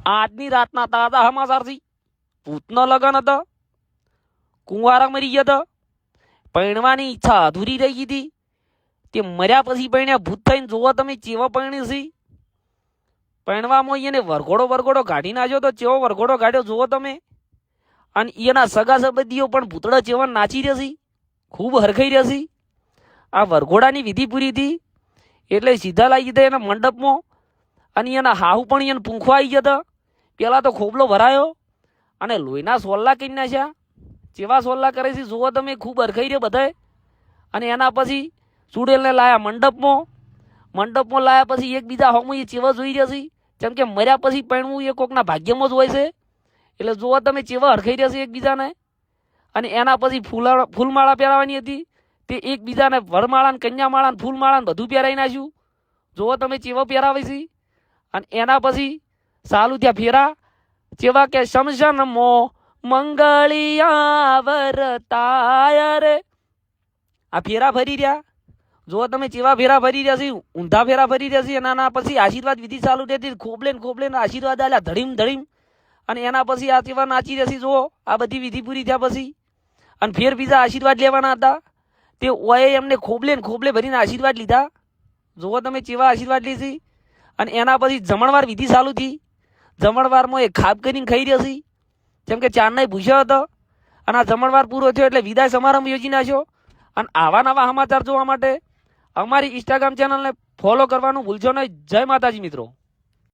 આજની રાતના તાજા સમાચાર છે. ભૂતનો લગન હતો, કુંવારા મરી ગયા હતા, પરણવાની ઈચ્છા અધૂરી રહી ગઈ હતી. તે મર્યા પછી પરણ્યા ભૂત થઈને જોવો તમે ચેવા પરણી છે. પરણવામાં એને વરઘોડો કાઢી નાખ્યો તો ચેવો વરઘોડો કાઢ્યો જુઓ તમે. અને એના સગા સંબંધીઓ પણ ભૂતળા ચેવા નાચી રહેશે, ખૂબ હરખાઈ રહેશે. આ વરઘોડાની વિધિ પૂરી હતી એટલે સીધા લાગી ગયા એના મંડપમાં. અને એના હાહુ પણ એને પૂંખવા આવી ગયા હતા. પેલા તો ખોબલો ભરાયો અને લોહીના સોલ્લા કરી નાખ્યા. ચેવા સોલ્લા કરે છે જુઓ તમે, ખૂબ હરખાઈ રહ્યા બધાએ. અને એના પછી ચૂડેલને લાયા મંડપમાં લાયા પછી એકબીજા હોમું એ ચેવા જોઈ રહ્યા છે. જેમ કે મર્યા પછી પરણવું એ કોકના ભાગ્યમાં જ હોય છે. એટલે જુઓ તમે ચેવા હરખાઈ રહ્યા છે એકબીજાને. અને એના પછી ફૂલમાળા પહેરાવાની હતી, તે એકબીજાને વરમાળા ને કન્યામાળા ને ફૂલમાળા ને બધું પહેરાવી નાખ્યું. જુઓ તમે ચેવા પહેરાવે છે. અને એના પછી સાલું ત્યાં ફેરા ચેવા કે શમશાનમાં મંગળિયા વરતાય રે. આ ફેરા ફરી રહ્યા જો તમે ચેવા ફેરા ફરી રહ્યા છે, ઊંધા ફેરા ફરી રહ્યા છે. એના પછી આશીર્વાદ વિધિ ચાલુ રહેતી, ખોબલે આશીર્વાદ આલ્યા ધડીમ. અને એના પછી આ ચેવા નાચી રહેશે જુઓ. આ બધી વિધિ પૂરી થયા પછી અને ફેર બીજા આશીર્વાદ લેવાના હતા. તે ઓએ એમને ખોબલે ભરીને આશીર્વાદ લીધા. જુઓ તમે ચેવા આશીર્વાદ લીધી. અને એના પછી જમણવાર વિધિ ચાલુ થઈ. જમણવારમાં એ ખાપ કરીને ખાઈ રહ્યો છે, જેમ કે ચારનાય ભૂસ્યો હતો. અને આ જમણવાર પૂરો થયો એટલે વિદાય સમારંભ યોજી નાખ્યો. અને આવા નવા સમાચાર જોવા માટે અમારી ઇન્સ્ટાગ્રામ ચેનલને ફોલો કરવાનું ભૂલશો નહીં. જય માતાજી મિત્રો.